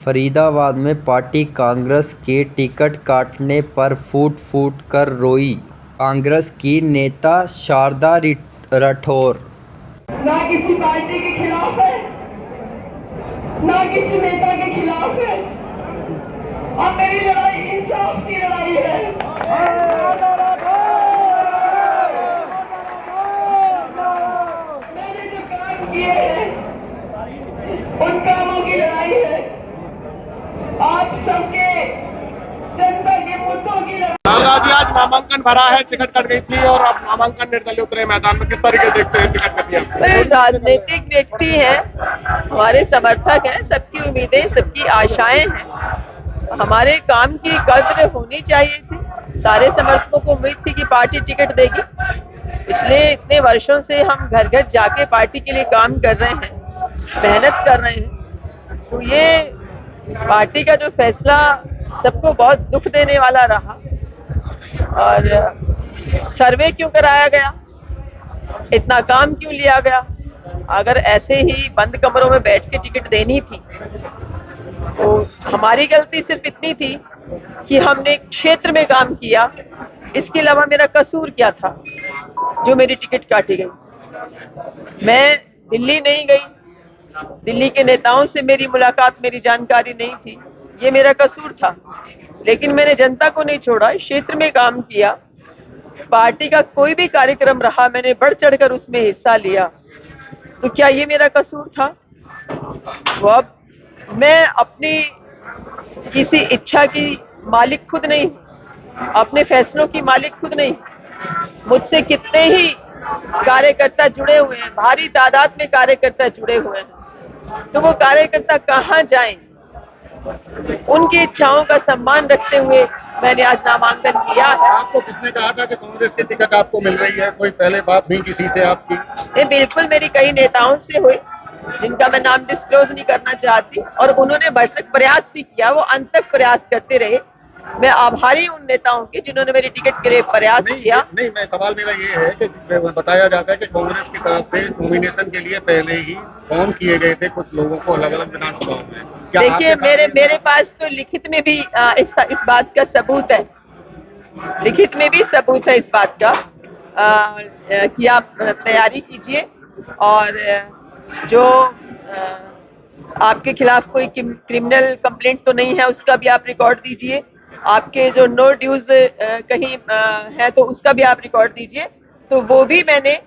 फरीदाबाद में पार्टी कांग्रेस के टिकट काटने पर फूट फूट कर रोई कांग्रेस की नेता शारदा राठौर। ना किसी पार्टी के खिलाफ है, ना किसी नेता के खिलाफ है। अब मेरी लड़ाई इंसाफ की लड़ाई है। मैंने जो काम किए हैं उन कामों की लड़ाई है। आप सबके जनता के मुद्दों की लड़ाई। शारदा जी, आज नामांकन भरा है, टिकट कट गई थी और अब नामांकन निर्दलीय उतरे मैदान में, किस तरीके देखते हैं टिकट कटी है? राजनीतिक व्यक्ति हैं, हमारे समर्थक हैं, सबकी उम्मीदें, सबकी आशाएं हैं। हमारे काम की कद्र होनी चाहिए थी। सारे समर्थकों को उम्मीद थी कि पार्टी टिकट देगी। पिछले इतने वर्षों से हम घर घर जाके पार्टी के लिए काम कर रहे हैं, मेहनत कर रहे हैं। तो ये पार्टी का जो फैसला सबको बहुत दुख देने वाला रहा। और सर्वे क्यों कराया गया, इतना काम क्यों लिया गया? अगर ऐसे ही बंद कमरों में बैठ के टिकट देनी थी तो हमारी गलती सिर्फ इतनी थी कि हमने क्षेत्र में काम किया। इसके अलावा मेरा कसूर क्या था जो मेरी टिकट काटी गई? मैं दिल्ली नहीं गई, दिल्ली के नेताओं से मेरी मुलाकात, मेरी जानकारी नहीं थी, ये मेरा कसूर था। लेकिन मैंने जनता को नहीं छोड़ा, क्षेत्र में काम किया। पार्टी का कोई भी कार्यक्रम रहा, मैंने बढ़ चढ़कर उसमें हिस्सा लिया। तो क्या ये मेरा कसूर था? वो अब मैं अपनी किसी इच्छा की मालिक खुद नहीं, अपने फैसलों की मालिक खुद नहीं। मुझसे कितने ही कार्यकर्ता जुड़े हुए हैं, भारी तादाद में कार्यकर्ता जुड़े हुए हैं। तो वो कार्यकर्ता कहाँ जाएं? उनकी इच्छाओं का सम्मान रखते हुए मैंने आज नामांकन किया है। आपको किसने कहा था कि कांग्रेस की टिकट आपको मिल रही है? कोई पहले बात हुई किसी से आपकी? ये बिल्कुल मेरी कई नेताओं से हुई, जिनका मैं नाम डिस्क्लोज नहीं करना चाहती, और उन्होंने भरसक प्रयास भी किया, वो अंत तक प्रयास करते रहे। मैं आभारी हूं उन नेताओं की जिन्होंने मेरी टिकट के लिए प्रयास किया। नहीं, मैं सवाल मेरा ये है कि बताया जाता है कि कांग्रेस की तरफ से नॉमिनेशन के लिए पहले ही फोन किए गए थे कुछ लोगों को अलग अलग विधानसभाओं में। देखिए, मेरे पास तो लिखित में भी इस बात का सबूत है, लिखित में भी सबूत है इस बात का कि आप तैयारी कीजिए और जो आपके खिलाफ कोई क्रिमिनल कंप्लेंट तो नहीं है उसका भी आप रिकॉर्ड दीजिए। आपके जो नो ड्यूज कहीं है तो उसका भी आप रिकॉर्ड दीजिए। तो वो भी मैंने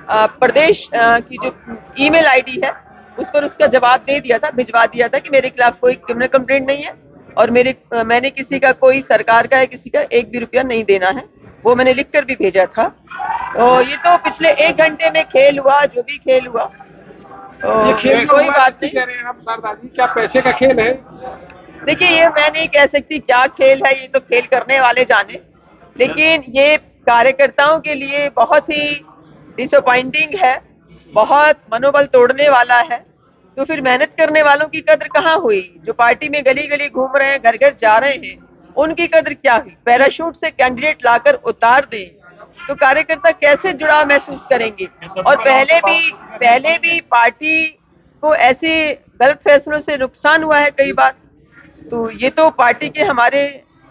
प्रदेश की जो ईमेल आईडी है उस पर उसका जवाब दे दिया था, भिजवा दिया था कि मेरे खिलाफ कोई क्रिमिनल कंप्लेंट नहीं है और मैंने किसी का, कोई सरकार का है, किसी का एक भी रुपया नहीं देना है। वो मैंने लिखकर भी भेजा था। तो ये तो पिछले 1 घंटे में खेल हुआ, जो भी खेल हुआ। ये खेल कोई बात नहीं कह रहे हैं हम शारदा जी, क्या पैसे का खेल है? देखिए, ये मैं नहीं कह सकती क्या खेल है, ये तो खेल करने वाले जाने। लेकिन ये कार्यकर्ताओं के लिए बहुत ही डिसअपॉइंटिंग है, बहुत मनोबल तोड़ने वाला है। तो फिर मेहनत करने वालों की कद्र कहाँ हुई? जो पार्टी में गली गली घूम रहे हैं, घर घर जा रहे हैं, उनकी कद्र क्या हुई? पैराशूट से कैंडिडेट लाकर उतार दें तो कार्यकर्ता कैसे जुड़ाव महसूस करेंगे? और पहले भी पार्टी को ऐसे गलत फैसलों से नुकसान हुआ है कई बार। तो ये तो पार्टी के हमारे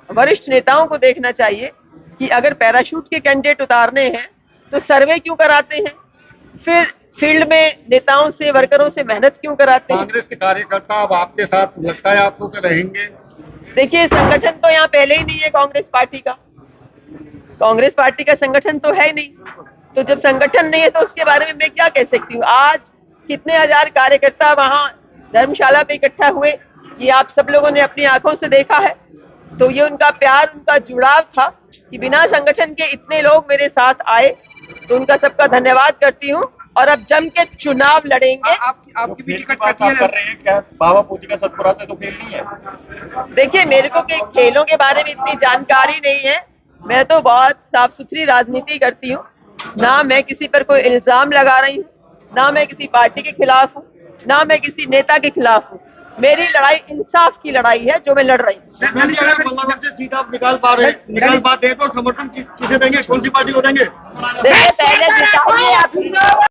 वरिष्ठ नेताओं को देखना चाहिए कि अगर पैराशूट के कैंडिडेट उतारने हैं तो सर्वे क्यों कराते हैं? फिर फील्ड में नेताओं से, वर्करों से मेहनत क्यों कराते हैं? कांग्रेस के कार्यकर्ता अब आपके साथ लगता है आपको कि रहेंगे? देखिए, संगठन तो यहाँ पहले ही नहीं है कांग्रेस पार्टी का। कांग्रेस पार्टी का संगठन तो है ही नहीं। तो जब संगठन नहीं है तो उसके बारे में मैं क्या कह सकती हूँ? आज कितने हजार कार्यकर्ता वहां धर्मशाला पे इकट्ठा हुए, ये आप सब लोगों ने अपनी आंखों से देखा है। तो ये उनका प्यार, उनका जुड़ाव था कि बिना संगठन के इतने लोग मेरे साथ आए। तो उनका सबका धन्यवाद करती हूँ और अब जम के चुनाव लड़ेंगे। आपकी भी टिकट कटी कर रहे हैं क्या? बाबा पूजी का सतपुरा से तो खेल नहीं है? देखिए, मेरे को के खेलों के बारे में इतनी जानकारी नहीं है। मैं तो बहुत साफ सुथरी राजनीति करती हूँ। ना मैं किसी पर कोई इल्जाम लगा रही हूँ, ना मैं किसी पार्टी के खिलाफ हूँ, ना मैं किसी नेता के खिलाफ हूँ। मेरी लड़ाई इंसाफ की लड़ाई है जो मैं लड़ रही हूँ। सीट आप निकाल पाते हैं तो समर्थन किसे देंगे? कौन सी पार्टी को देंगे? देखिए, पहले जिताइए आप।